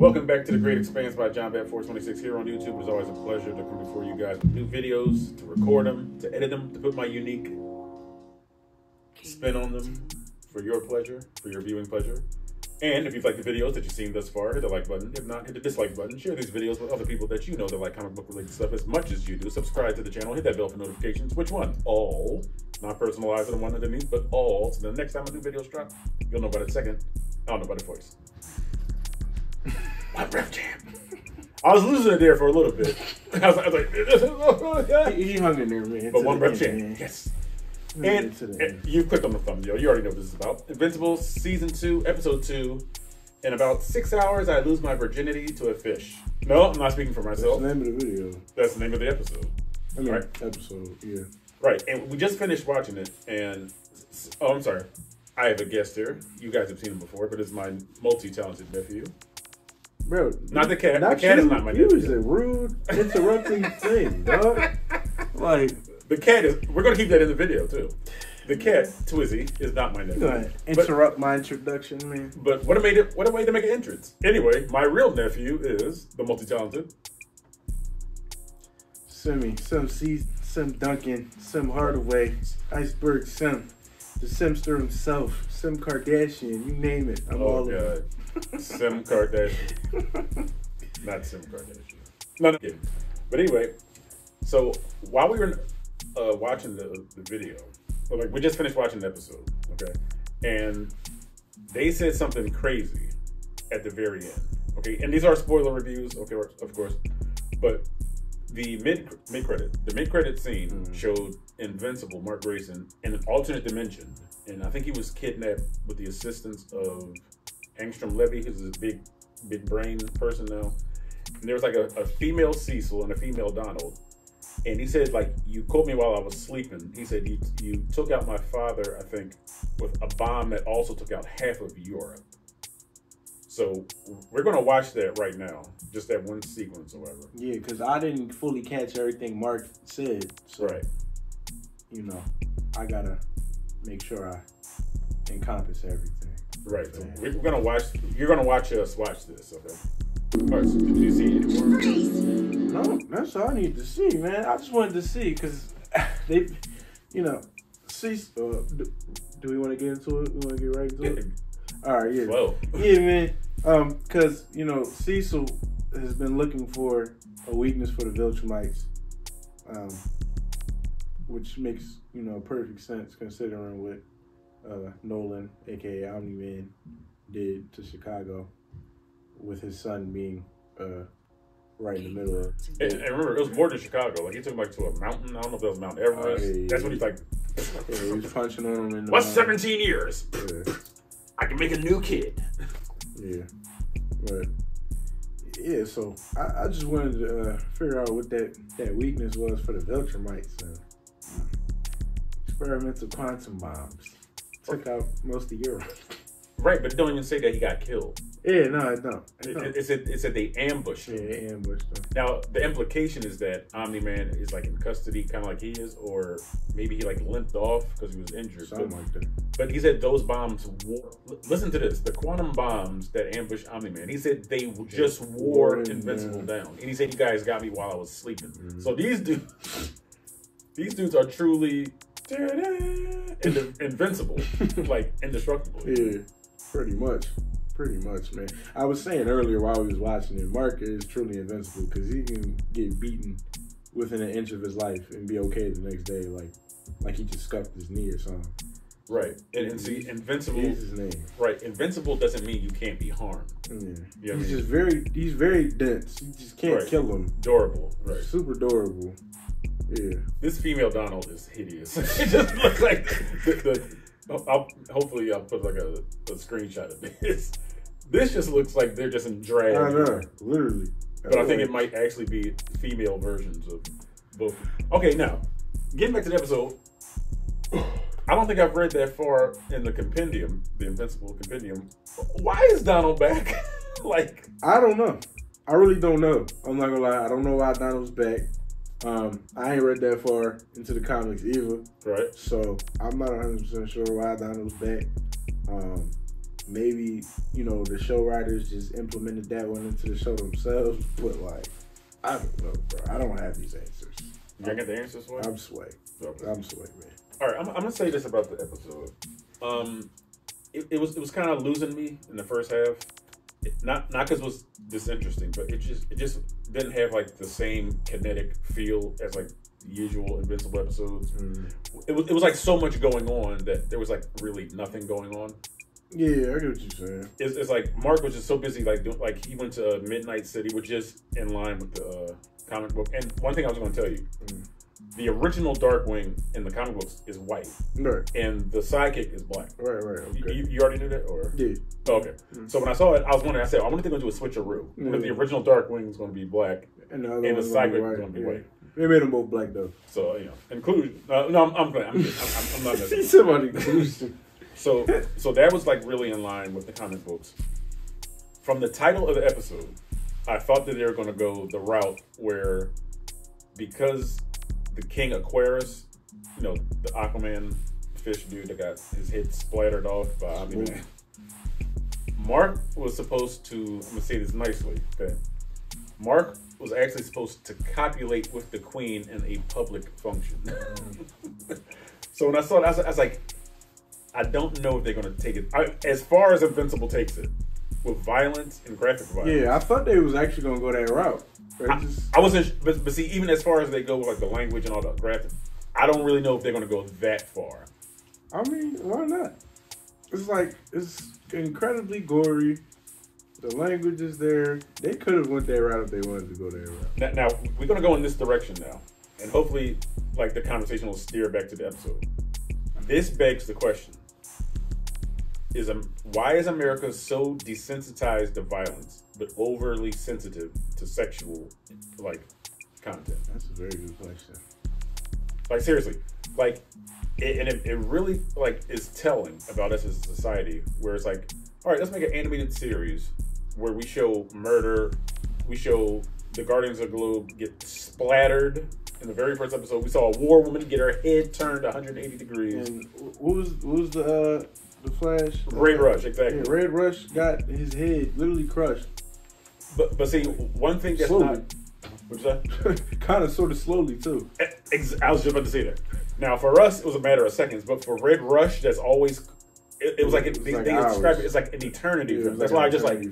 Welcome back to The Great Expanse by John Bat 426 here on YouTube. It's always a pleasure to come before you guys with new videos, to record them, to edit them, to put my unique spin on them for your pleasure, for your viewing pleasure. And if you've liked the videos that you've seen thus far, hit the like button. If not, hit the dislike button. Share these videos with other people that you know that like comic book related stuff as much as you do. Subscribe to the channel. Hit that bell for notifications. Which one? All. Not personalized to the one underneath, but all. So the next time a new videos drop, you'll know by the second. I don't know by the voice. My breath jam. I was losing it there for a little bit. I was like, he hung in there, man. But one breath jam. Yes. And you clicked on the thumbnail. You already know what this is about. Invincible Season 2, Episode 2. In about 6 hours, I lose my virginity to a fish. No, I'm not speaking for myself. That's the name of the video. That's the name of the episode. I mean, right? Episode, yeah. Right, and we just finished watching it, and... Oh, I'm sorry. I have a guest here. You guys have seen him before, but it's my multi-talented nephew. Bro, not the cat. The cat is not my nephew. You was a rude, interrupting thing, dog. Like... The cat is... We're going to keep that in the video, too. The cat, Twizzy, is not my nephew. Go ahead. Interrupt my introduction, man. But what a way to make an entrance. Anyway, my real nephew is the multi-talented... Simmy, Sim Duncan, Sim Hardaway, Iceberg Sim, the Simster himself, Sim Kardashian, you name it. I'm all of it. Sim Kardashian. Not Sim Kardashian. No, kidding. But anyway, so while we were watching the video, like we just finished watching the episode, okay? And they said something crazy at the very end, okay? And these are spoiler reviews, okay, of course, but the mid-credit scene showed Invincible, Mark Grayson, in an alternate dimension, and I think he was kidnapped with the assistance of Angstrom Levy, who's a big brain person now. And there was like a female Cecil and a female Donald, and he said, like, you caught me while I was sleeping. He said you took out my father, I think, with a bomb that also took out half of Europe. So we're gonna watch that right now, just that one sequence or whatever. Yeah, because I didn't fully catch everything Mark said. So, right. You know, I gotta make sure I encompass everything. Right. So we're gonna watch. You're gonna watch us watch this, okay? All right. So did you see any more? No, that's all I need to see, man. I just wanted to see because they, you know, see. Do we want to get into it? We want to get right into it. All right, yeah. Whoa. Yeah, man. Because, you know, Cecil has been looking for a weakness for the Viltrumites, which makes, you know, perfect sense considering what Nolan, a.k.a. Omni-Man, did to Chicago with his son being right in the middle of it. And remember, it was more than Chicago. Like, he took him, like, to a mountain. I don't know if that was Mount Everest. Yeah. That's when he's like... Yeah, he was punching on him in the What's 17 years? Yeah. I can make a new kid. Yeah. But, yeah, so I just wanted to figure out what that weakness was for the Viltrumites. Experimental quantum bombs. Took out most of Europe. Right, but it don't even say that he got killed. Yeah, no, it don't. It said they ambushed him. Yeah, they ambushed him. Now, the implication is that Omni-Man is, like, in custody, kind of like he is, or maybe he, like, limped off because he was injured. Something like that. But he said those bombs listen to this, the quantum bombs that ambushed Omni-Man, he said they just wore Invincible down. And he said, you guys got me while I was sleeping. Mm-hmm. So these dudes are truly invincible, like indestructible. Yeah, pretty much, man. I was saying earlier while we was watching it, Mark is truly invincible because he can get beaten within an inch of his life and be okay the next day, like he just scuffed his knee or something. Right, and see, Invincible. He's his name. Right, Invincible doesn't mean you can't be harmed. Yeah, you know he's just very dense. You just can't kill him. Durable, right? Super durable. Yeah. This female Donald is hideous. It just looks like hopefully I'll put like a screenshot of this. This just looks like they're just in drag. I know, literally. But I think it might actually be female versions of both. Okay, now getting back to the episode. I don't think I've read that far in the compendium, the Invincible compendium. Why is Donald back? Like, I don't know. I really don't know. I'm not gonna lie. I don't know why Donald's back. I ain't read that far into the comics either. Right. So I'm not 100% sure why Donald's back. maybe, you know, the show writers just implemented that one into the show themselves. But like, I don't know, bro. I don't have these answers. You gonna get the answers for it? I'm sway. Okay. I'm sway, man. All right, I'm gonna say this about the episode. It was kind of losing me in the first half. Not because it was disinteresting, but it just didn't have like the same kinetic feel as like the usual Invincible episodes. It was like so much going on that there was like really nothing going on. Yeah, I get what you're saying. It's like Mark was just so busy like doing, like he went to Midnight City, which is in line with the comic book. And one thing I was going to tell you. The original Darkwing in the comic books is white, right, and the sidekick is black. Right. Okay. You already knew that, or yeah? Oh, okay. So when I saw it, I was wondering. I said, I wonder if they're going to do a switcheroo. What if the original Darkwing is going to be black, and the sidekick is going to be white? They made them both black though. So inclusion. No, I'm playing. I'm not. He said about inclusion. So that was like really in line with the comic books. From the title of the episode, I thought that they were going to go the route where, because the King Aquarius, you know, the Aquaman fish dude that got his head splattered off by Omni-Man. Mark was supposed to, I'm going to say this nicely, okay? Mark was actually supposed to copulate with the Queen in a public function. So when I saw it, I was like, I don't know if they're going to take it. As far as Invincible takes it, with violence and graphic violence. Yeah, I thought they was actually going to go that route. I wasn't, but see, even as far as they go with like the language and all the graphics, I don't really know if they're going to go that far. I mean, why not? It's like, it's incredibly gory. The language is there. They could have went that route if they wanted to go that route. Now we're going to go in this direction now, and hopefully, like the conversation will steer back to the episode. This begs the question: why is America so desensitized to violence, but overly sensitive to sexual, like, content? That's a very good question. Like, seriously, like, it really, like, is telling about us as a society, where it's like, all right, let's make an animated series where we show murder, we show the Guardians of the Globe get splattered. In the very first episode, we saw a war woman get her head turned 180 degrees. And what was the Flash? Red Rush, exactly. Yeah, Red Rush got his head literally crushed. But see, one thing that's slowly. not... What's that? Kind of, sort of slowly, too. I was just about to say that. Now, for us, it was a matter of seconds. But for Red Rush, that's always... It was like... They describe it as like an eternity. Yeah, that's like why I just like... Yeah.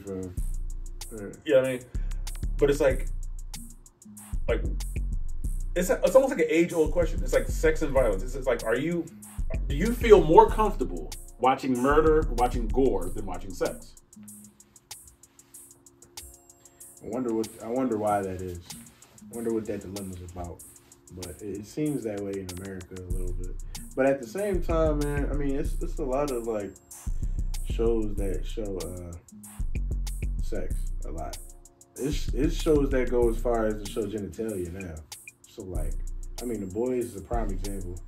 You know what I mean? But it's like... It's almost like an age-old question. It's like sex and violence. It's like, do you feel more comfortable watching murder, watching gore, than watching sex? I wonder why that is. I wonder what that dilemma's about. But it seems that way in America a little bit. But at the same time, man, I mean, it's a lot of like shows that show sex a lot. It's shows that go as far as to show genitalia now. So like, I mean, The Boys is a prime example.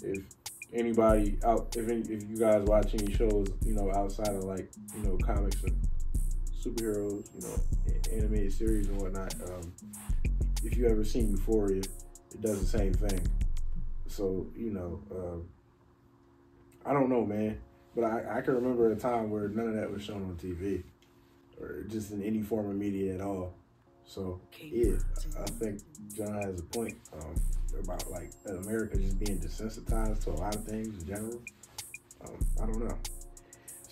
If anybody out, if you guys watch any shows, you know, outside of like, you know, comics and superheroes, you know, animated series and whatnot, if you ever seen Euphoria, it does the same thing. So, you know, I don't know, man, but I can remember a time where none of that was shown on TV or just in any form of media at all. So, yeah, I think John has a point about, like, America just being desensitized to a lot of things in general. I don't know.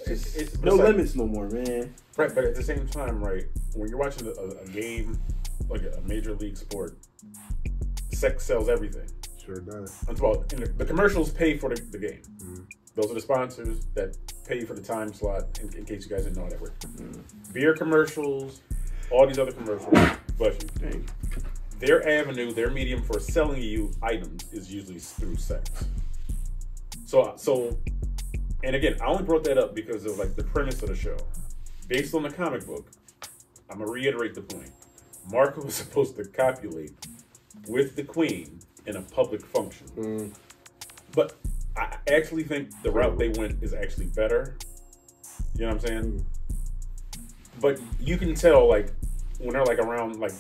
It's no limits no more, man. Right, but at the same time, right, when you're watching a game, like a major league sport, sex sells everything. Sure does. And the commercials pay for the game. Mm-hmm. Those are the sponsors that pay for the time slot, in case you guys didn't know how that works. Mm-hmm. Beer commercials, all these other commercials, bless you. Thank you. Their avenue, their medium for selling you items is usually through sex. So, and again, I only brought that up because of like the premise of the show. Based on the comic book, I'm gonna reiterate the point. Mark was supposed to copulate with the Queen in a public function. Mm. But I actually think the route they went is actually better. You know what I'm saying? Mm. But you can tell, like, when they're like around, like,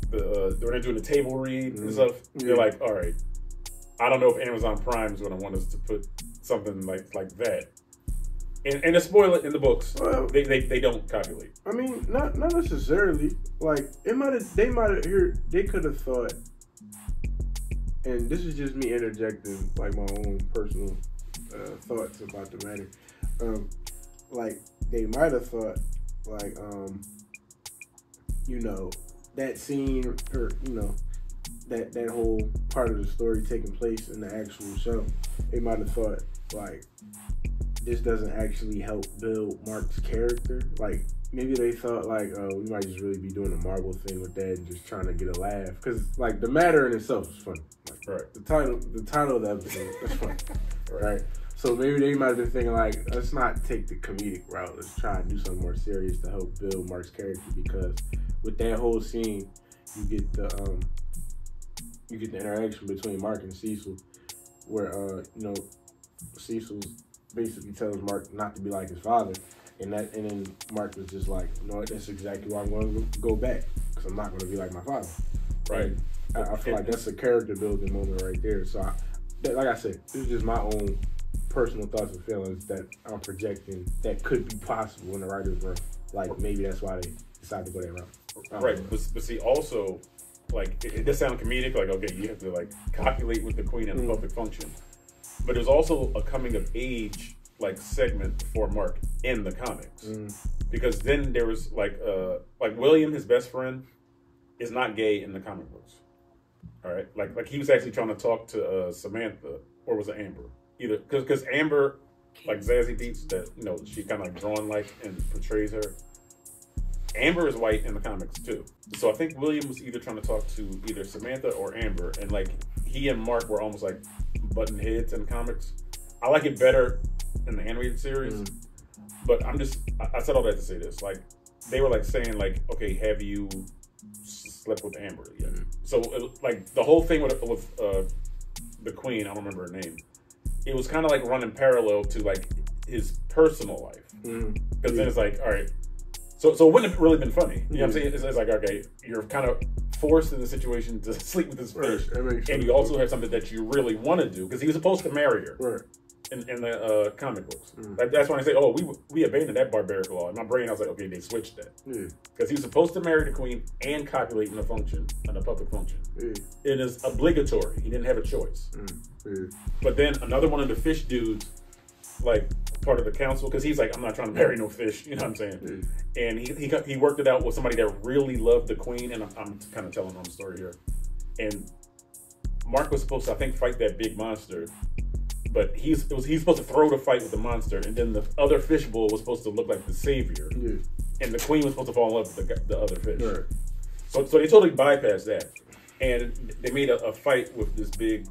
when they're doing the table read and stuff, you're like, all right, I don't know if Amazon Prime is going to want us to put something like that And to spoil it in the books, Well, they don't copulate. I mean, not necessarily. Like they could have thought, and this is just me interjecting like my own personal thoughts about the matter. Like they might have thought, like that scene, or that whole part of the story taking place in the actual show. They might have thought like this doesn't actually help build Mark's character. Like maybe they thought like, oh, we might just really be doing a Marvel thing with that and just trying to get a laugh. Because like the matter in itself is funny. Like, right. The title of the episode is funny. Right. So maybe they might have been thinking like, let's not take the comedic route. Let's try and do something more serious to help build Mark's character, because with that whole scene, you get the interaction between Mark and Cecil, where Cecil basically tells Mark not to be like his father, and then Mark was just like, you know what, that's exactly why I'm going to go back, because I'm not going to be like my father. Right. I feel like that's a character building moment right there. So, like I said, this is just my own personal thoughts and feelings that I'm projecting that could be possible in the writer's room. Like maybe that's why they decided to go that route. Right, but see, also, like it does sound comedic. Like, okay, you have to like copulate with the queen in a public function, but there's also a coming of age like segment for Mark in the comics, because then there was like William, his best friend, is not gay in the comic books. All right, like he was actually trying to talk to Samantha, or was it Amber? Either because Amber, like Zazie Beetz, that she kind of like drawn like and portrays her. Amber is white in the comics too, so I think William was either trying to talk to either Samantha or Amber, and like he and Mark were almost like button heads in the comics. I like it better in the animated series, but I said all that to say this: like they were like saying like, okay, have you slept with Amber yet? So like the whole thing with the queen, I don't remember her name. It was kind of like running parallel to like his personal life, because then it's like, all right. So it wouldn't have really been funny. You know what I'm saying? It's like, okay, you're kind of forced in the situation to sleep with this fish, and you also have something that you really want to do, because he was supposed to marry her in the comic books. That's when I say, oh, we abandoned that barbaric law. In my brain, I was like, okay, they switched that, because he was supposed to marry the queen and copulate in a public function. It is obligatory. He didn't have a choice. But then another one of the fish dudes, like part of the council, because he's like, I'm not trying to marry no fish, you know what I'm saying? And he worked it out with somebody that really loved the queen, and I'm kind of telling on the story here. And Mark was supposed to, I think, fight that big monster, but he's supposed to throw the fight with the monster, and then the other fish bull was supposed to look like the savior, and the queen was supposed to fall in love with the other fish. So they totally bypassed that, and they made a fight with this big.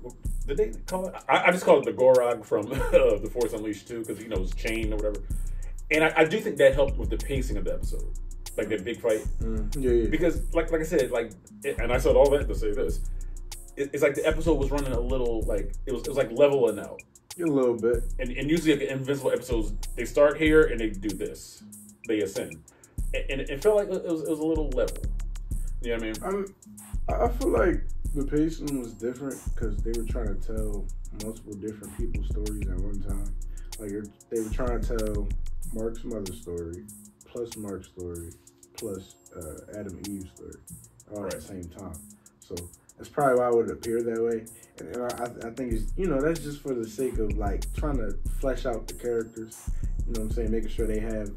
Did they call it? I just call it the Gorog from The Force Unleashed 2, because it's chain or whatever. And I do think that helped with the pacing of the episode, like that big fight. Because like I said, and I said all that to say this, it's like the episode was running a little like it was like leveling out a little bit. And usually like the Invincible episodes, they start here and they do this, they ascend, and it felt like it was a little level. You know what I mean? I feel like the pacing was different because they were trying to tell multiple different people's stories at one time. Like they were trying to tell Mark's mother's story, plus Mark's story, plus Adam and Eve's story, all at the same time. So that's probably why it would appear that way. And I think it's that's just for the sake of like trying to flesh out the characters. You know what I'm saying? Making sure they have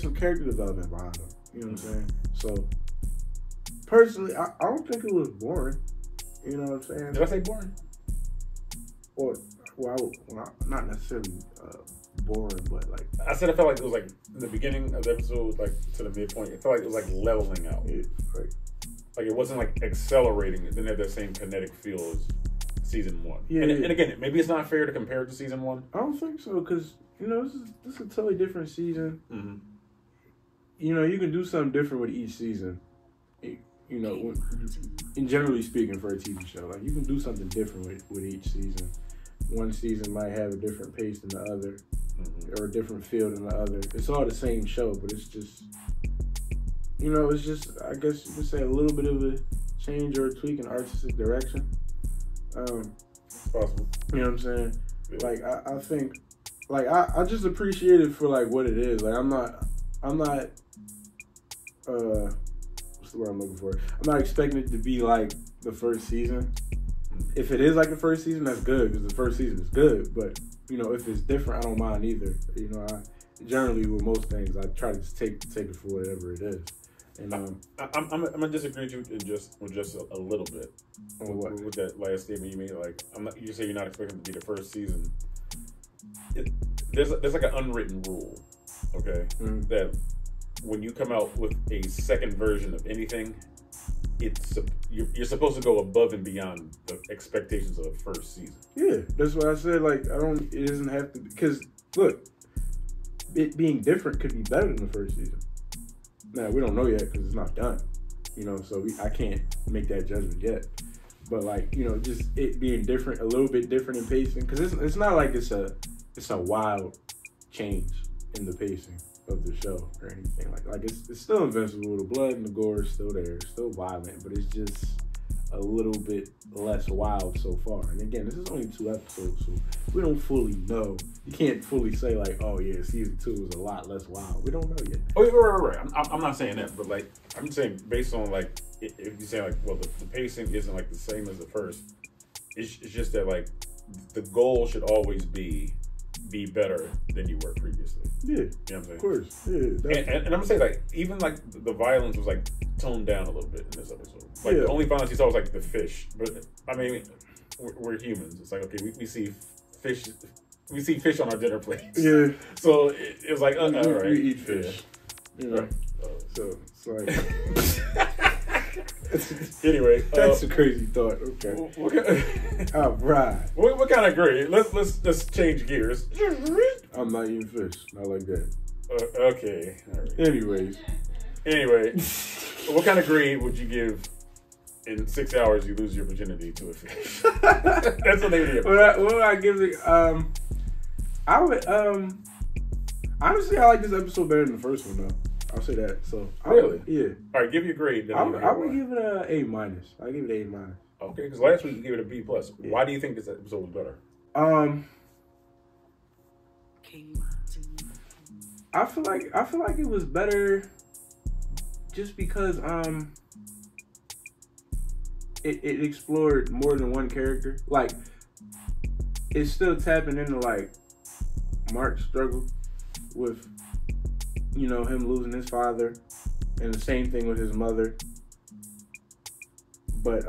some character development behind them. You know what I'm saying? So. Personally, I don't think it was boring. You know what I'm saying? Did I say boring? Or, not necessarily boring, but like... I said I felt like it was like, in the beginning of the episode, like to the midpoint, it felt like it was like leveling out. Like it wasn't like accelerating. It didn't have that same kinetic feel as season 1. And again, maybe it's not fair to compare it to season 1. I don't think so, because, this is a totally different season. You can do something different with each season. In generally speaking, for a TV show, like you can do something different with each season. One season might have a different pace than the other, or a different feel than the other. It's all the same show, but it's just, it's just, I guess you could say, a little bit of a change or a tweak in artistic direction. It's possible. You know what I'm saying? Yeah. Like I think like I just appreciate it for like what it is. Like I'm not what's the word I'm looking for? I'm not expecting it to be like the first season. If it is like the first season, that's good because the first season is good. But you know, if it's different, I don't mind either. You know, I generally with most things, I try to take it for whatever it is. And I'm gonna disagree with you with just a little bit with that last statement you made. Like, you say you're not expecting it to be the first season. There's like an unwritten rule, okay, that when you come out with a second version of anything, you're supposed to go above and beyond the expectations of the first season. Yeah, that's what I said. Like, it doesn't have to, because look, it being different could be better than the first season. Now, we don't know yet because it's not done, you know, so I can't make that judgment yet. But like, you know, just it being different, a little bit different in pacing, because it's not like it's a wild change in the pacing of the show or anything like it's still Invincible. The blood and the gore is still there, it's still violent, but it's just a little bit less wild so far. And again, this is only 2 episodes, so we don't fully know. You can't fully say like, oh yeah, season 2 is a lot less wild. We don't know yet. Oh, right. I'm not saying that, but like I'm saying based on like if you say like, well, the pacing isn't like the same as the first. It's just that like the goal should always be better than you were previously. Yeah, you know what I'm saying? Of course. Yeah, and I'm gonna say like even like the violence was like toned down a little bit in this episode. Like the only violence you saw was like the fish. But I mean, we're humans. It's like, okay, we see fish. We see fish on our dinner plates. Yeah. So it was like, all right, we eat fish. Yeah. You know, so it's like. Anyway, that's a crazy thought. Okay. All right. What kind of grade? Let's change gears. I'm not eating fish. Not like that. Okay. All right. Anyway, what kind of grade would you give? In 6 hours, you lose your virginity to a fish. That's what they would give. What would I give it? I would honestly, I like this episode better than the first one though. I'll say that. So really, yeah. All right, give you a grade. I would give it a A-. I give it A-. Okay, because last week you gave it a B+. Yeah. Why do you think this episode was better? I feel like it was better just because it explored more than one character. Like, it's still tapping into like Mark's struggle with, you know, him losing his father, and the same thing with his mother. But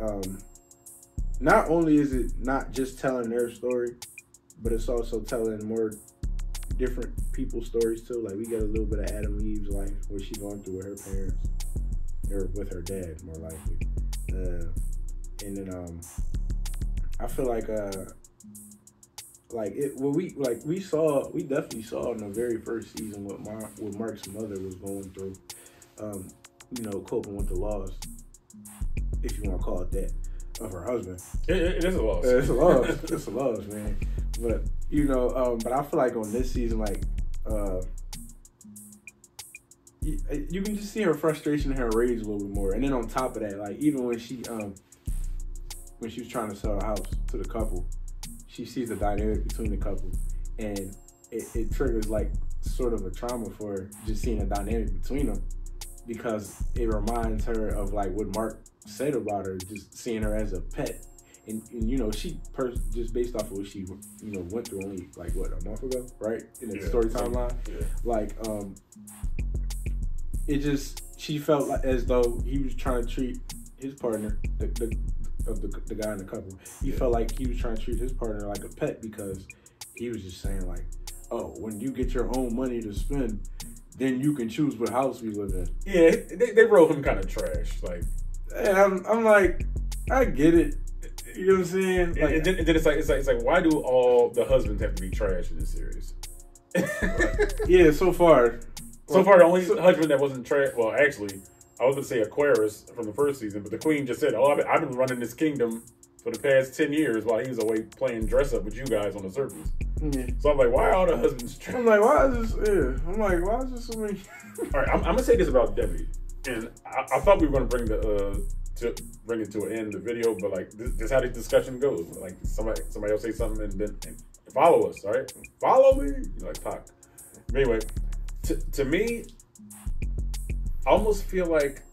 not only is it not just telling their story, but it's also telling more different people's stories too. Like, we get a little bit of Adam and Eve's life, what she's going through with her parents, or with her dad, more likely. And then I feel like we definitely saw in the very first season what Mark's mother was going through, you know, coping with the loss, if you want to call it that, of her husband. It is a loss. It's a loss. It's a loss, man. But you know, but I feel like on this season, like you can just see her frustration and her rage a little bit more. And then on top of that, like even when she was trying to sell the house to the couple, she sees the dynamic between the couple, and it triggers like sort of a trauma for her just seeing a dynamic between them, because it reminds her of like what Mark said about her, just seeing her as a pet. And you know, she just based off of what she, you know, went through only like what, a month ago, right? In the story timeline, like it just, she felt like as though he was trying to treat his partner, the guy in the couple. He felt like he was trying to treat his partner like a pet, because he was just saying like, oh, when you get your own money to spend, then you can choose what house we live in. Yeah, they wrote him kind of trash, like. And I'm like, I get it. You know what I'm saying? Like, and then it's like, why do all the husbands have to be trash in this series? Yeah, so far. So far, the only husband that wasn't trash. Well, actually, I was going to say Aquarius from the first season, but the queen just said, "Oh, I've been running this kingdom for the past 10 years while he was away playing dress up with you guys on the surface." Yeah. So I'm like, why are all the husbands trash? I'm like, why is this? Yeah. I'm like, why is this so many? All right, I'm going to say this about Debbie, and I thought we were going to bring it to an end, the video, but like this is how the discussion goes. Like somebody else say something, and then Follow us, all right? Follow me. You like Pac. Anyway, to me, I almost feel like,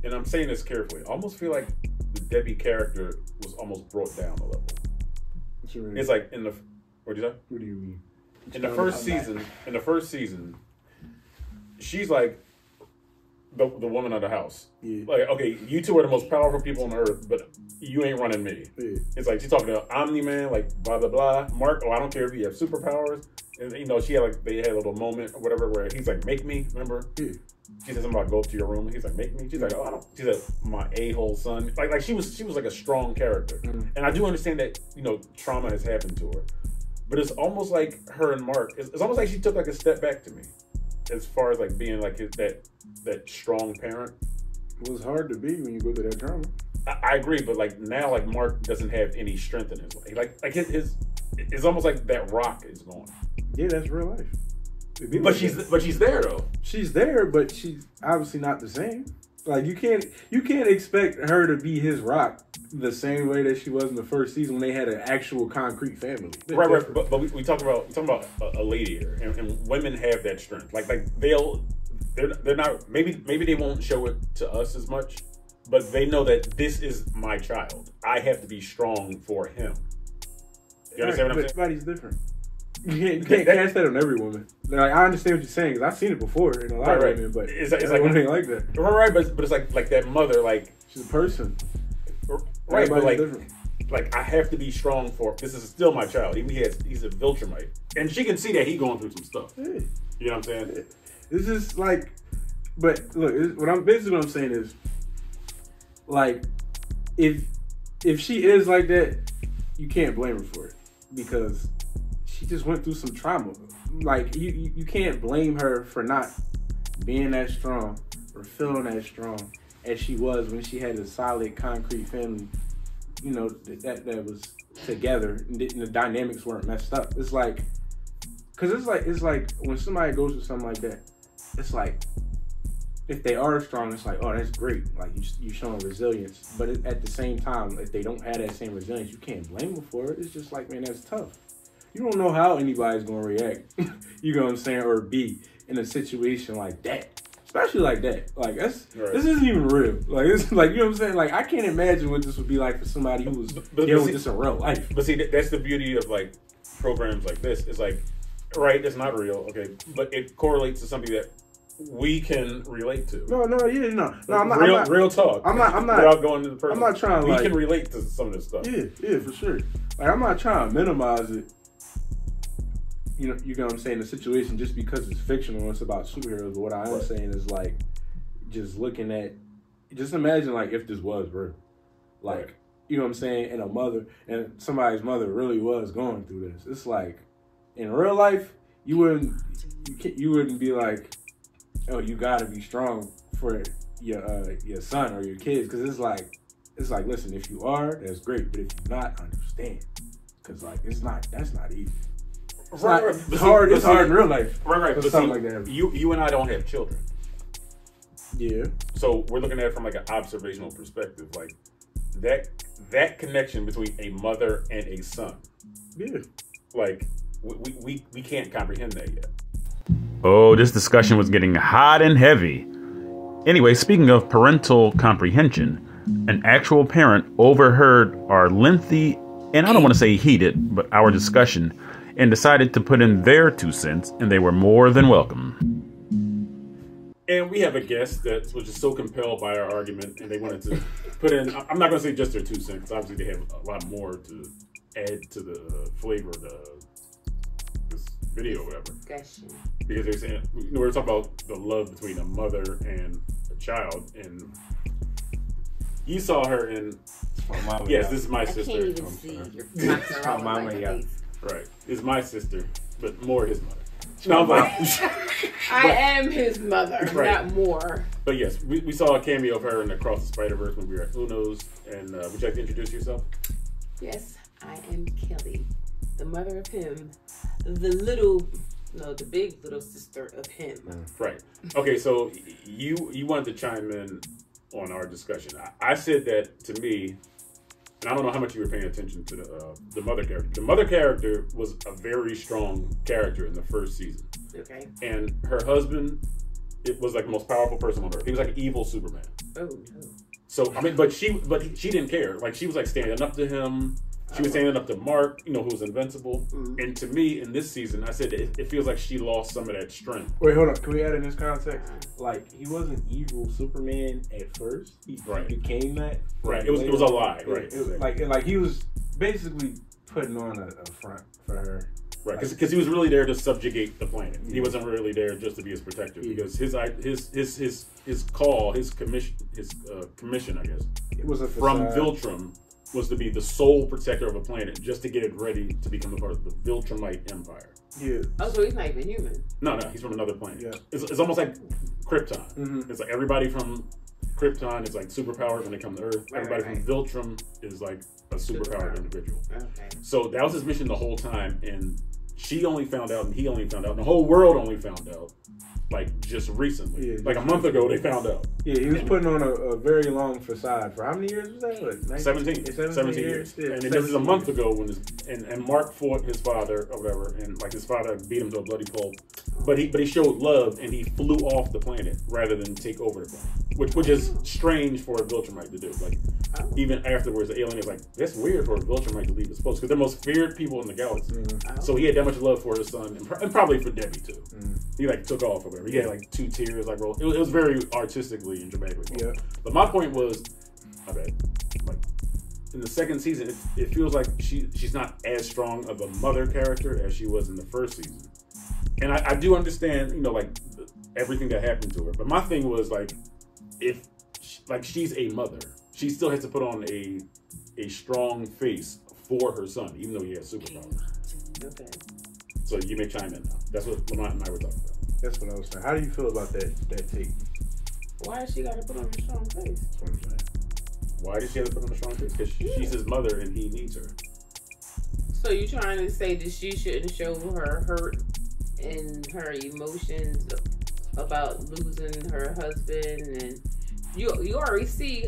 and I'm saying this carefully, I almost feel like the Debbie character was almost brought down a level. It's like in the, what do you say? What do you mean? In the first season, she's like the woman of the house. Yeah. Like, okay, you two are the most powerful people on earth, but you ain't running me. Yeah. It's like she's talking to Omni-Man, like blah blah blah. Mark, I don't care if you have superpowers. And you know, they had a little moment or whatever where he's like, "Make me," remember? Yeah. She said something about go up to your room. He's like, "Make me." She's like, "Oh, I don't." She said, "My a-hole son." Like she was like a strong character, and I do understand that trauma has happened to her, but it's almost like her and Mark. It's almost like she took like a step back to me, as far as like being like that strong parent. It was hard to be when you go through that trauma. I agree, but like now, like Mark doesn't have any strength in his life. Like his it's almost like that rock is gone. Yeah, that's real life. But she's there though. She's there, but she's obviously not the same. Like you can't expect her to be his rock the same way that she was in the first season when they had an actual concrete family. Right. But we talk about a lady here, and women have that strength. Like they're not, maybe they won't show it to us as much, but they know that this is my child. I have to be strong for him. You understand what I'm saying? Everybody's different. You can't cast that on every woman. Like, I understand what you're saying because I've seen it before in a lot of women, but it's like ain't like that. Right, but it's like that mother, like she's a person. Right, but like I have to be strong for. This is still my child. He's a Viltrumite, and she can see that he's going through some stuff. Yeah. You know what I'm saying? Yeah. This is like, but look, what I'm saying is, like, if she is like that, you can't blame her for it because she just went through some trauma. Like you can't blame her for not being that strong or feeling that strong as she was when she had a solid concrete family, that was together and the dynamics weren't messed up. It's like, cause it's like when somebody goes through something like that, it's like if they are strong, it's like, oh, that's great. Like you showing resilience, but at the same time, if they don't have that same resilience, you can't blame them for it. It's just like, man, that's tough. You don't know how anybody's gonna react. You know what I'm saying, or be in a situation like that. Especially like that. Like this isn't even real. Like it's like, you know what I'm saying? Like I can't imagine what this would be like for somebody who was dealing with this in real life. But see, that's the beauty of like programs like this. It's like, right, it's not real, okay, but it correlates to something that we can relate to. No, I'm not real talk. I'm not without going to the person. I'm not trying to we can relate to some of this stuff. Yeah, for sure. Like I'm not trying to minimize it. You know what I'm saying, the situation just because it's fictional, it's about superheroes. But what I am saying is like, just imagine like if this was real, like you know what I'm saying, and somebody's mother really was going through this. It's like in real life, you wouldn't be like, oh, you gotta be strong for your son or your kids, because it's like listen, if you are, that's great, but if you're not, understand, because like that's not easy. It's hard in real life. Right. But something like that. You and I don't have children. Yeah. So we're looking at it from like an observational perspective, like that connection between a mother and a son. Yeah. Like we can't comprehend that yet. Oh, this discussion was getting hot and heavy. Anyway, speaking of parental comprehension, an actual parent overheard our lengthy, and I don't want to say heated, but our discussion, and decided to put in their 2 cents, and they were more than welcome. And we have a guest that was just so compelled by our argument, and they wanted to put in, I'm not going to say just their 2 cents, obviously they have a lot more to add to the flavor of this video or whatever. Discussion. Because they're saying, we were talking about the love between a mother and a child, and you saw her in, yes, this is my sister. I can't even see your mama, yeah. Right. It's my sister, but more his mother. No, I am his mother, not more. But yes, we saw a cameo of her in Across the Spider-Verse when we were at Uno's. And would you like to introduce yourself? Yes, I am Kelly, the mother of him, the big little sister of him. Right. Okay, so you wanted to chime in on our discussion. I said that, to me, and I don't know how much you were paying attention to the mother character. The mother character was a very strong character in the first season. Okay. And her husband, it was like the most powerful person on earth. He was like evil Superman. Oh no. So I mean, but she didn't care. Like she was like standing up to him. She was standing up to Mark, you know, who was invincible. Mm-hmm. And to me, in this season, I said it feels like she lost some of that strength. Wait, hold on. Can we add in this context? Like, he wasn't evil Superman at first. He became that. Right. It was a lie. Right. Like he was basically putting on a front for her. Right. Because he was really there to subjugate the planet. He wasn't really there just to be his protector. Because his call, his commission, I guess, it was from Viltrum, was to be the sole protector of a planet, just to get it ready to become a part of the Viltrumite Empire. Yeah. Oh, so he's not even human. No, he's from another planet. Yeah. It's almost like Krypton. Mm-hmm. It's like everybody from Krypton is like superpowered when they come to Earth. Everybody from Viltrum is like a superpowered individual. Okay. So that was his mission the whole time, and she only found out, and he only found out, and the whole world only found out, like just recently. Like a month ago, they found out. Yeah, he was putting on a very long facade for how many years was that? Like 17 years. Yeah, and this is a month ago when and Mark fought his father or whatever, and like his father beat him to a bloody pulp. But he showed love, and he flew off the planet rather than take over the planet, which is strange for a Viltrumite to do. Like even afterwards, the alien is like, that's weird for a Viltrumite to leave his post, because they're the most feared people in the galaxy. Mm-hmm. So he had that much love for his son, and probably for Debbie too. Mm-hmm. He like took off or whatever. He had like 2 tears like roll. It was very artistically and dramatically. Yeah. But my point was, like in the second season, it feels like she's not as strong of a mother character as she was in the first season. And I do understand, you know, like everything that happened to her. But my thing was like, if like she's a mother, she still has to put on a strong face for her son, even though he has superpowers. Okay. So you may chime in now. That's what Lamont and I were talking about. That's what I was saying. How do you feel about that take? Why does she got to put on a strong face? That's what I'm saying. Why does she have to put on a strong face? Because she's his mother and he needs her. So you trying to say that she shouldn't show her hurt and her emotions about losing her husband, and you already see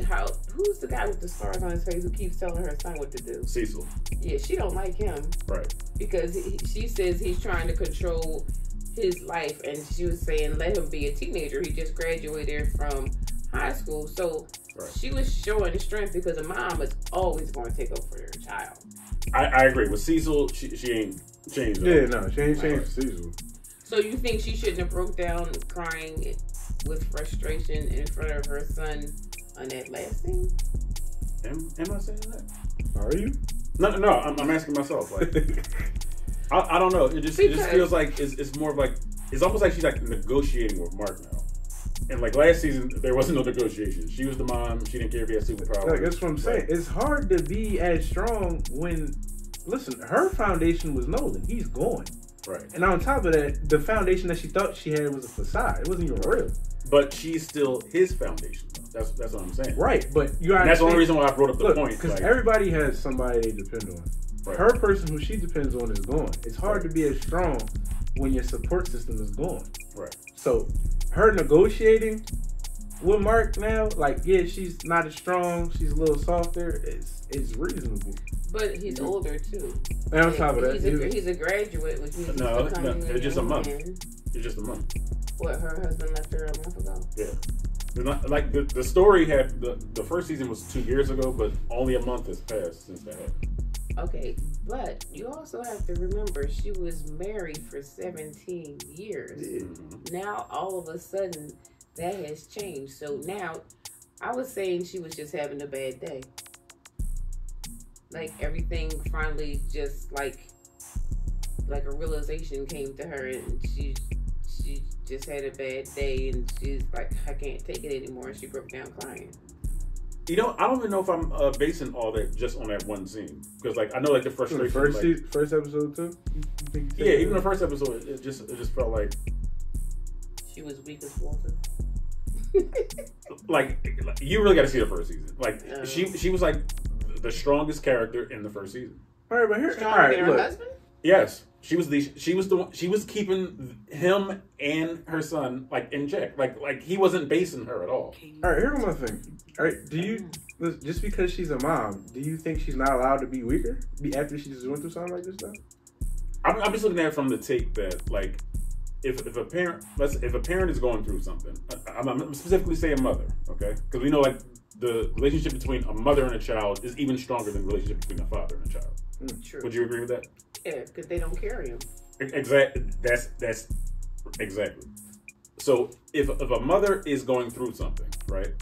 who's the guy with the scars on his face who keeps telling her son what to do? Cecil. Yeah, she don't like him. Right. Because she says he's trying to control his life, and she was saying let him be a teenager. He just graduated from high school, so she was showing strength because a mom is always going to take over her child. I agree with Cecil. She ain't changed. Yeah, no, she ain't changed Cecil. So you think she shouldn't have broke down crying with frustration in front of her son on that last scene? Am I saying that? Are you? No. I'm asking myself. Like, I don't know. It just feels like it's more of like it's almost like she's like negotiating with Mark now. And like last season, there wasn't no negotiation. She was the mom. She didn't care if he had superpowers. Like, that's what I'm saying. It's hard to be as strong when, listen, her foundation was Nolan. He's gone. Right. And on top of that, the foundation that she thought she had was a facade. It wasn't even real. But she's still his foundation. That's what I'm saying. Right. But you and that's the only reason why I brought up the point. Because like, everybody has somebody they depend on. Right. Her person who she depends on is gone. It's hard to be as strong when your support system is gone. Right. So her negotiating with Mark now, like, yeah, she's not as strong. She's a little softer. It's reasonable. But he's older too. And on top of that, he's a graduate, which means no, it's just a month. It's just a month. What, her husband left her a month ago? Yeah. Like the story had the first season was 2 years ago, but only a month has passed since that happened. Okay, but you also have to remember she was married for 17 years. Mm-hmm. Now all of a sudden that has changed. So now I was saying she was just having a bad day. Like everything finally just like a realization came to her, and she just had a bad day, and she's like, I can't take it anymore, and she broke down crying. You know, I don't even know if I'm basing all that just on that one scene, because like I know like the frustration. First episode too. Yeah, even the first episode, it just felt like she was weak as Walter. like you really got to see the first season. Like she was like the strongest character in the first season. All right, but here, stronger than her husband. Yes. She was keeping him and her son like in check. Like he wasn't basing her at all. All right, here's my thing. All right, do you just because she's a mom, do you think she's not allowed to be weaker after she just went through something like this though? I'm just looking at it from the take that like if a parent is going through something, I'm specifically saying a mother, okay? Because we know like the relationship between a mother and a child is even stronger than the relationship between a father and a child. True. Would you agree with that? Yeah, because they don't carry him. Exactly. That's exactly. So if a mother is going through something, right,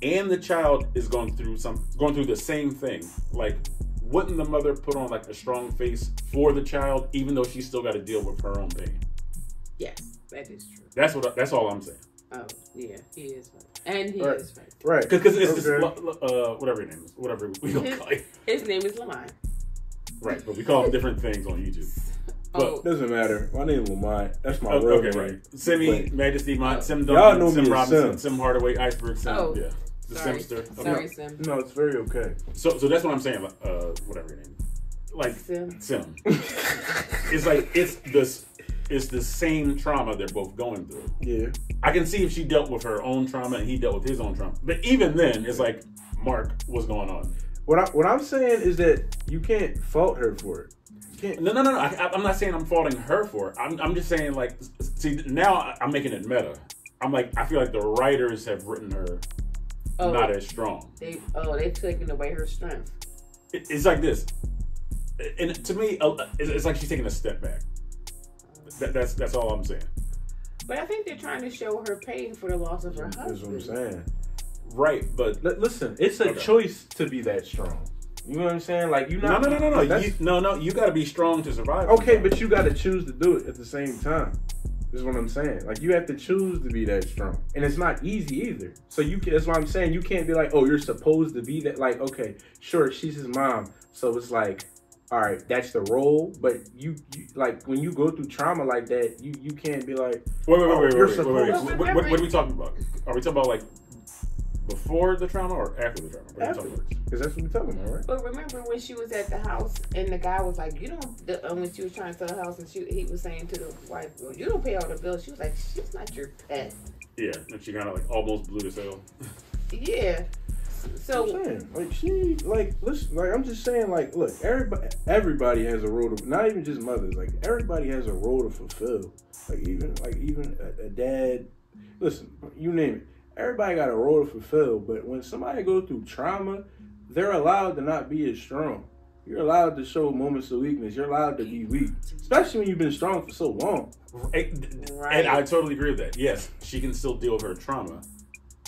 and the child is going through the same thing, like, wouldn't the mother put on like a strong face for the child, even though she's still got to deal with her own pain? Yes, that is true. That's all I'm saying. Oh yeah, he is right, and he Right. is right. Right. Because it's just, whatever your name is, whatever we don't call it. His name is Lamont. Right, but we call him different things on YouTube. But, Doesn't matter. My name is Lamont. That's my real okay, name. right. Simi, Majesty Mxnt, Sim Y'all Duncan, know me Sim as Robinson, Sim. Sim Hardaway, Iceberg Sim. Oh, Yeah, the sorry. Simster. Sorry, Sim. No, it's very okay. So that's what I'm saying. Whatever your name is. Like Sim. It's the same trauma they're both going through. Yeah. I can see if she dealt with her own trauma and he dealt with his own trauma. But even then, it's like, Mark, what's going on? What I'm saying is that you can't fault her for it. You can't. No. I'm not saying I'm faulting her for it. I'm just saying, like, see, now I'm making it meta. I'm like, I feel like the writers have written her not as strong. They've taken away her strength. It's like this. And to me, it's like she's taking a step back. That's all I'm saying. But I think they're trying to show her pain for the loss of her husband. That's what I'm saying. Right, but Listen, it's a choice to be that strong. You know what I'm saying? Like you not. No. You got to be strong to survive. Okay, but you got to choose to do it at the same time. Is what I'm saying. Like you have to choose to be that strong, and it's not easy either. So that's what I'm saying. You can't be like, oh, you're supposed to be that. Like, okay, sure, she's his mom, so it's like, all right, that's the role. But you like when you go through trauma like that, you can't be like, wait. What are we talking about? Are we talking about like before the trauma or after the trauma? Afterwards, because that's what we're talking about, right? But remember when she was at the house and the guy was like, you don't, when she was trying to sell the house and he was saying to the wife, well, you don't pay all the bills. She was like, she's not your pet. Yeah, and she kind of like almost blew the sale. Yeah. So I'm saying, like she, like listen, like I'm just saying, like look, everybody has a role to, not even just mothers, like everybody has a role to fulfill. Like even a dad, listen, you name it. Everybody got a role to fulfill, but when somebody goes through trauma, they're allowed to not be as strong. You're allowed to show moments of weakness. You're allowed to be weak, especially when you've been strong for so long. Right. And I totally agree with that. Yes, she can still deal with her trauma,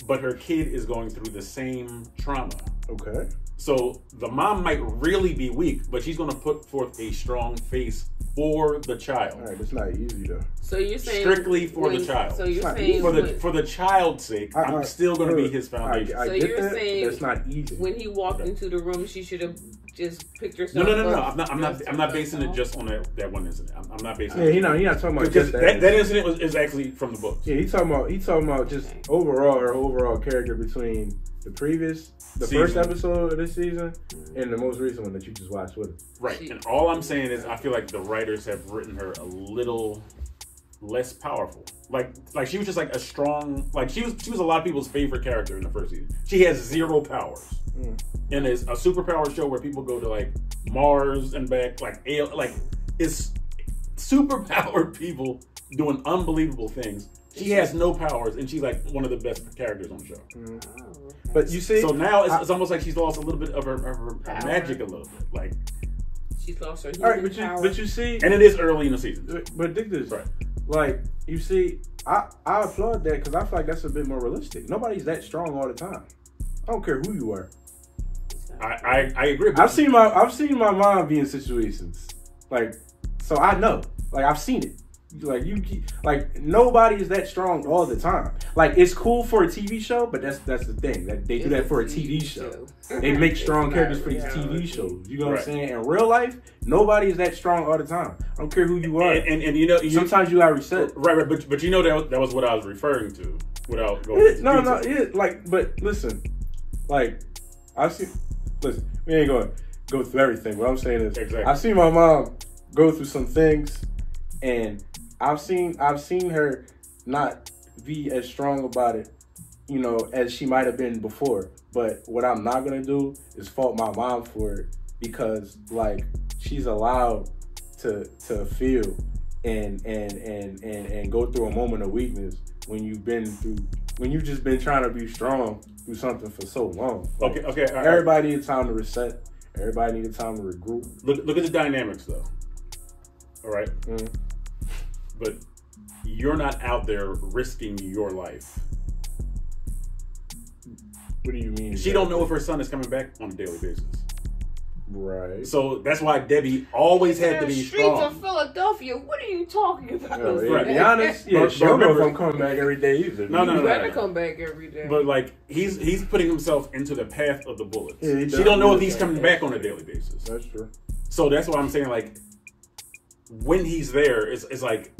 but her kid is going through the same trauma. Okay. So the mom might really be weak, but she's going to put forth a strong face for the child. All right, that's not easy though. So you're saying strictly for the child. So you're saying for the child's sake, I'm still going to be his foundation. I so get you're that. saying That's not easy. When he walked into the room, she should have just picked herself No. up. I'm not basing it just on that one incident. I'm not basing. Yeah, he not talking about just just that incident is actually from the book. Yeah, he's talking about just her overall character between the first episode of this season and the most recent one that you just watched with him. Right, and all I'm saying is I feel like the writers have written her a little less powerful. Like she was just like a strong, like she was a lot of people's favorite character in the first season. She has 0 powers. And it's a superpower show where people go to like Mars and back, like it's superpowered people doing unbelievable things. She has no powers, and she's like one of the best characters on the show. But you see, so now it's almost like she's lost a little bit of her magic, a little bit. Like she's lost her. All right, but you see, and it is early in the season. But dig this, right? Like you see, I applaud that because I feel like that's a bit more realistic. Nobody's that strong all the time. I don't care who you are. I agree. I've seen my mom be in situations like, so I know. Like I've seen it. Like nobody is that strong all the time. Like it's cool for a TV show, but that's the thing that they do that for a TV show. They make strong characters for these TV shows. You know what I'm saying? In real life, nobody is that strong all the time. I don't care who you are. And you know, sometimes you gotta reset. Right. But you know that was what I was referring to without going into detail. Yeah. Like, but listen, like I see. Listen, we ain't gonna go through everything. What I'm saying is, exactly. I see my mom go through some things, and I've seen her not be as strong about it, you know, as she might have been before. But what I'm not gonna do is fault my mom for it, because like she's allowed to feel and go through a moment of weakness when you've just been trying to be strong through something for so long. Like, okay. Everybody needs time to reset. Everybody needs time to regroup. Look at the dynamics, though. All right? Mm. But you're not out there risking your life. What do you mean? She don't know if her son is coming back on a daily basis. Right. So that's why Debbie always had to be streets strong. of Philadelphia. What are you talking about? To be honest, yeah, she don't know if I'm coming back every day either. No. You better come back every day. But like he's putting himself into the path of the bullets. Yeah, she don't know if he's coming back on a daily basis. That's true. So that's why I'm saying, like, when he's there, it's like,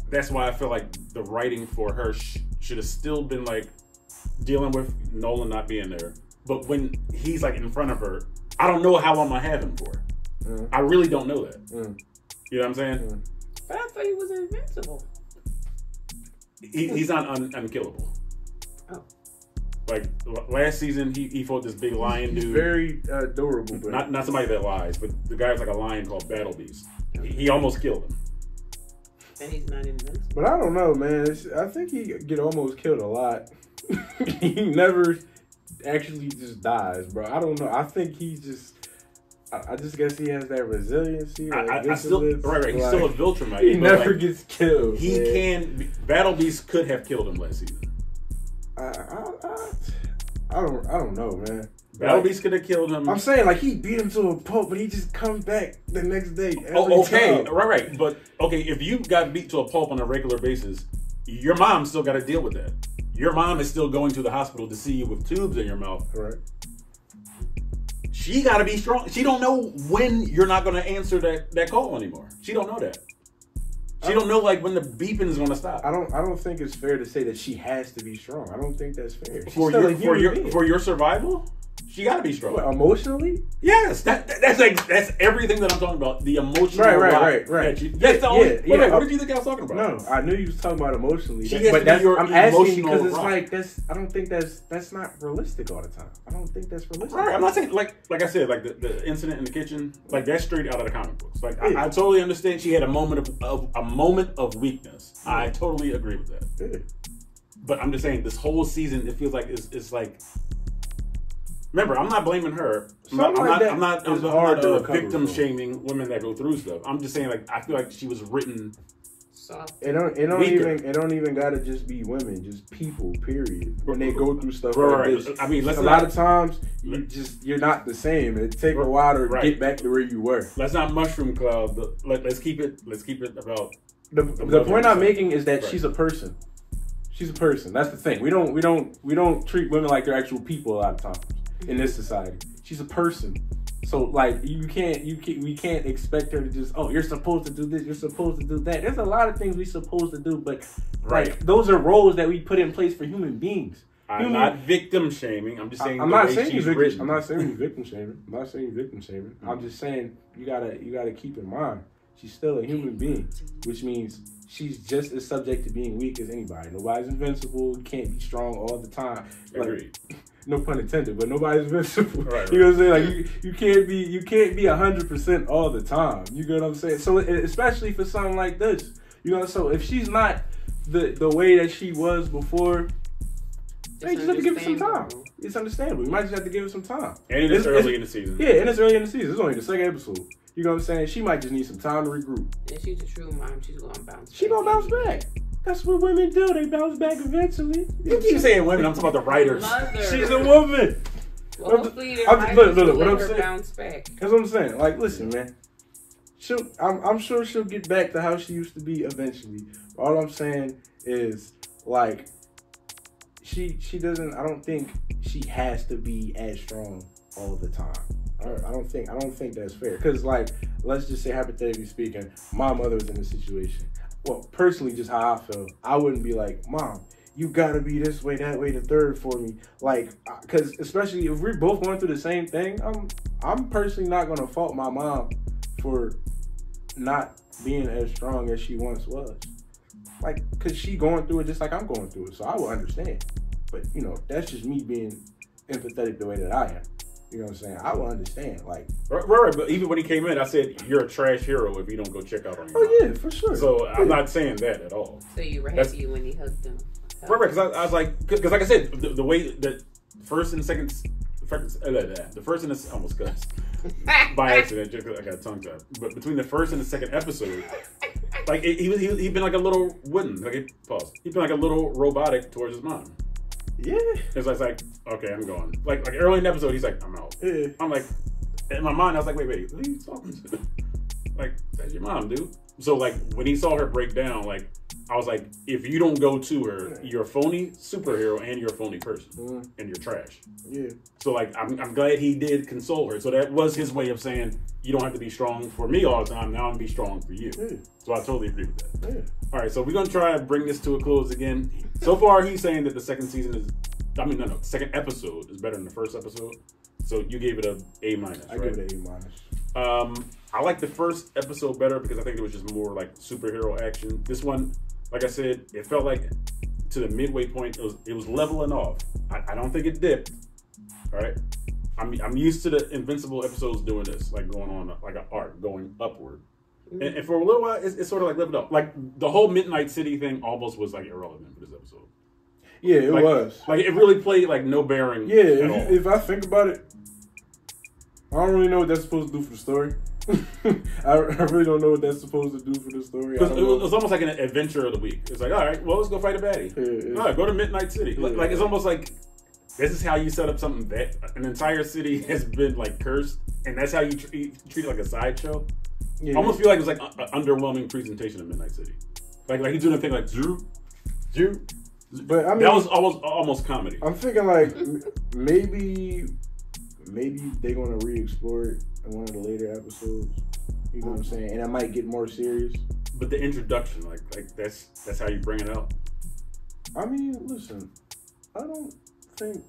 that's why I feel like the writing for her should have still been like dealing with Nolan not being there. But when he's like in front of her, I don't know how long I have him for. I really don't know that. You know what I'm saying? But I thought he was invincible. He's not unkillable. Oh. Like last season, he fought this big lion dude. He's very durable, but not somebody that lies, but the guy was like a lion called Battle Beast. He almost killed him. And he's not invincible. But I don't know, man. I think he get almost killed a lot. He never actually just dies, bro. I don't know. I think he just. I just guess he has that resiliency. I still right. He's like, still a Viltrumite. He never gets killed. He can. Battle Beast could have killed him last season. I don't know, man. Battle Beast could have killed him. I'm saying, like, he beat him to a pulp, but he just comes back the next day. Okay, time. right. But okay, if you got beat to a pulp on a regular basis, your mom still got to deal with that. Your mom is still going to the hospital to see you with tubes in your mouth. Right. She got to be strong. She don't know when you're not going to answer that call anymore. She don't know that. She don't know like when the beeping is going to stop. I don't think it's fair to say that she has to be strong. I don't think that's fair. For your survival, she got to be strong. What, emotionally? Yes, that's everything that I'm talking about. The emotional. Right. What did you think I was talking about? No, I knew you was talking about emotionally. She has to be your I'm asking emotional because it's rock. like I don't think that's not realistic all the time. I don't think that's realistic. Right, I'm not saying like I said, like the incident in the kitchen, like that's straight out of the comic books. Like I totally understand. She had a moment of weakness. I totally agree with that. Yeah. But I'm just saying, this whole season, it feels like it's like. Remember, I'm not blaming her. I'm not victim shaming women that go through stuff. I'm just saying, like, I feel like she was written. It don't even gotta just be women, just people. Period. When they go through stuff like this, I mean, a lot of times you're not the same. It take a while to get back to where you were. Let's not mushroom cloud. Let's keep it about the point I'm making is that she's a person. She's a person. That's the thing. We don't treat women like they're actual people a lot of times in this society. She's a person. So like we can't expect her to just, oh, you're supposed to do this, you're supposed to do that. There's a lot of things we're supposed to do, but like those are roles that we put in place for human beings. I'm not victim shaming. I'm just saying I'm not saying you're victim shaming. I'm just saying you gotta keep in mind she's still a human being, which means she's just as subject to being weak as anybody. Nobody's invincible. You can't be strong all the time. Agreed. No pun intended, but nobody's invincible. Right. You know what I'm saying? Like you can't be 100% all the time. You get what I'm saying? So especially for something like this, you know. So if she's not the way that she was before, you just have to give her some time. It's understandable. You might just have to give her some time. And it's early in the season. Yeah, and it's early in the season. It's only the second episode. You know what I'm saying? She might just need some time to regroup. And she's a true mom. She's gonna bounce back. She gonna bounce back. That's what women do. They bounce back eventually. You keep saying women. I'm talking about the writers. She's a woman. Well, hopefully the writers will let her bounce back. That's what I'm saying. Like, listen, man. I'm sure she'll get back to how she used to be eventually. All I'm saying is, like, she doesn't. I don't think she has to be as strong all the time. I don't think that's fair. Because, like, let's just say, hypothetically speaking, my mother was in this situation. Well, personally, just how I feel, I wouldn't be like, Mom, you gotta be this way, that way, the third for me. Like, because especially if we're both going through the same thing, I'm personally not gonna fault my mom for not being as strong as she once was. Like, cause she going through it just like I'm going through it, so I will understand. But you know, that's just me being empathetic the way that I am. You know what I'm saying? I will understand. Like, right. But even when he came in, I said, "You're a trash hero if you don't go check out on your mom." yeah, for sure. So I'm not saying that at all. So you were happy when he hugged him. Right, because I was like, because like I said, the way that first and second, the first and the almost cussed by accident, just 'cause I got tongue tied. But between the first and the second episode, like he'd been like a little wooden. Like pause. He'd been like a little robotic towards his mom. Yeah. It's like okay, I'm going. Like early in the episode, he's like, I'm out. Yeah. I'm like, in my mind, I was like, wait, who are you talking to? Like, that's your mom, dude. So like when he saw her break down, like I was like, if you don't go to her, you're a phony superhero and you're a phony person and you're trash. Yeah. So like I'm glad he did console her. So that was his way of saying you don't have to be strong for me all the time. Now I'm gonna be strong for you. Yeah. So I totally agree with that. Yeah. All right, so we're gonna try to bring this to a close again. So far, he's saying that the second season is, the second episode is better than the first episode. So you gave it a A-, right? I give it an A-. I like the first episode better because I think it was just more like superhero action. This one, like I said, it felt like to the midway point, it was leveling off. I don't think it dipped. All right, I'm used to the Invincible episodes doing this, like going on like an arc going upward. And for a little while, it's sort of like leveled up. Like the whole Midnight City thing almost was like irrelevant for this episode. Yeah, it was. Like it really played like no bearing. Yeah, at all. If I think about it, I don't really know what that's supposed to do for the story. I really don't know what that's supposed to do for the story. Because it was almost like an adventure of the week. It's like, all right, well, let's go fight a baddie. Yeah, all right, go to Midnight City. Yeah. Like it's almost like this is how you set up something that an entire city has been like cursed, and that's how you treat it like a sideshow. Yeah. I almost feel like it was like an underwhelming presentation of Midnight City. Like he's doing a thing like Drew. But I mean, that was almost comedy. I'm thinking like maybe they're gonna re-explore it in one of the later episodes. You know what I'm saying? And I might get more serious. But the introduction, like that's how you bring it out. I mean, listen, I don't think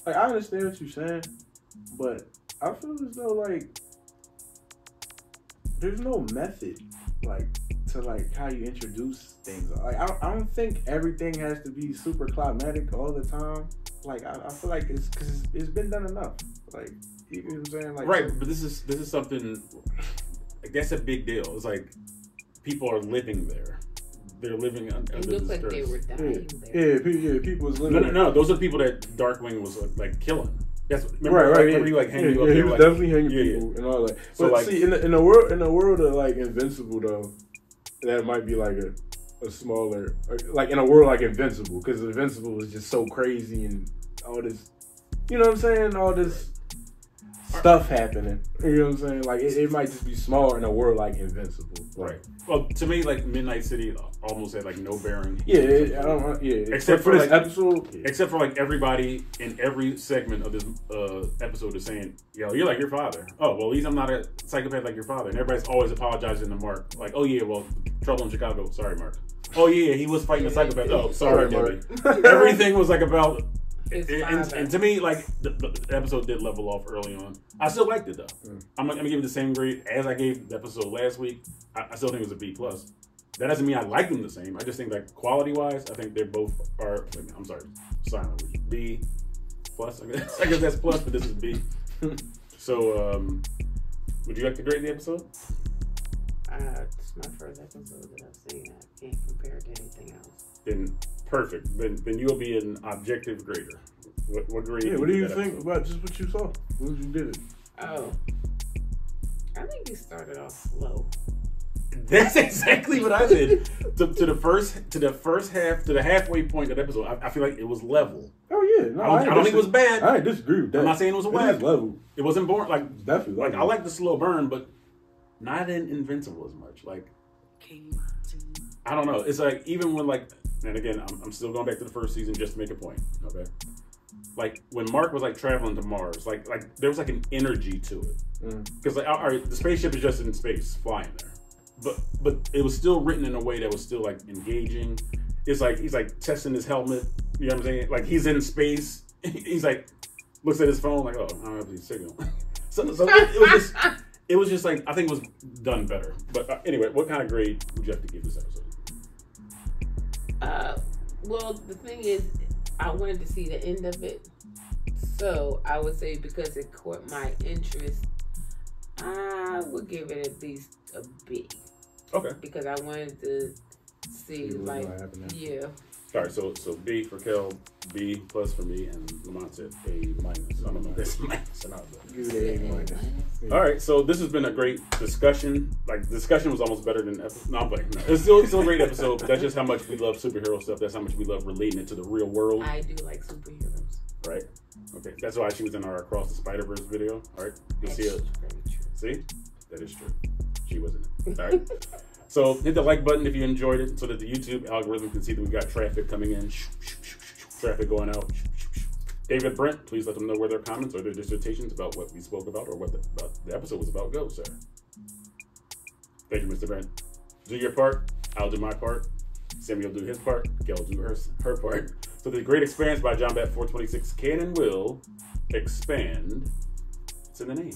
like I understand what you're saying, but I feel as though like there's no method like to like how you introduce things. Like I don't think everything has to be super climatic all the time. Like I feel like it's because it's been done enough. Like you know what I'm saying? Like right, but this is something. Like, that's a big deal. It's like people are living there. They're living under it this looked like curse. they were dying there. Yeah, people was living. No. Those are the people that Darkwing was like killing. That's remember, right. Remember he like hanging you up he there, was like, definitely hanging people and all that. So but like, see, in the world of like Invincible though, that might be like a smaller, like in a world like Invincible, because Invincible is just so crazy and all this, you know what I'm saying? All this stuff happening. You know what I'm saying? Like it might just be small in a world like Invincible. Right. Well, to me, like Midnight City almost had like no bearing. Yeah, I don't. Yeah, except for this like, episode. Yeah. Except for like everybody in every segment of this episode is saying, "Yo, you're like your father." Oh, well, at least I'm not a psychopath like your father. And everybody's always apologizing to Mark, like, "Oh yeah, well, trouble in Chicago. Sorry, Mark. Oh yeah, he was fighting a psychopath. Oh, sorry, Mark." Everything was like about. And to me, like the episode did level off early on. I still liked it though. I'm gonna give it the same grade as I gave the episode last week. I still think it was a B+. That doesn't mean I like them the same. I just think like quality wise, I think they both are. I'm sorry, silent. B+. I guess that's plus, but this is B. So, would you like to grade the episode? It's my first episode that I've seen. I can't compare it to anything else. Then perfect. Then you'll be an objective grader. What grade? Yeah, what do you think about just what you saw? What you did it? Oh, I think he started off slow. That's exactly what I did. to the halfway point of the episode. I feel like it was level. Oh yeah, no, I don't think it was bad. I disagree with that. I'm not saying it was a whack. Level. It wasn't boring. Like it's definitely like level. I like the slow burn, but not in Invincible as much. Like I don't know. It's like even when like, and again, I'm still going back to the first season just to make a point. Okay. Like when Mark was like traveling to Mars, like there was like an energy to it, because like all right, the spaceship is just in space flying there, but it was still written in a way that was still like engaging. It's like he's like testing his helmet. You know what I'm saying? Like he's in space. He's like looks at his phone like, oh, I don't have any signal. so it was just it was just like, I think it was done better. But anyway, what kind of grade would you have to give this episode? Well, the thing is, I wanted to see the end of it. So I would say because it caught my interest, I would give it at least a B. Okay. Because I wanted to see, like, yeah. All right, so B for Kel, B plus for me, and Lamont said A minus. I don't know if that's minus or not. Give it an A minus. Yeah. All right, so this has been a great discussion. Like, discussion was almost better than episode. No, I'm playing. No, it's still a great episode, but that's just how much we love superhero stuff. That's how much we love relating it to the real world. I do like superheroes. Right? Okay, that's why she was in our Across the Spider-Verse video. All right, you'll see it. See? That is true. She wasn't. All right. So hit the like button if you enjoyed it so that the YouTube algorithm can see that we got traffic coming in, traffic going out. David Brent, please let them know where their comments or their dissertations about what we spoke about or what the episode was about go, sir. Thank you, Mr. Brent. Do your part. I'll do my part. Sammy will do his part. Gail will do her part. So the Great Experience by John Bat 426 can and will expand. It's in the name.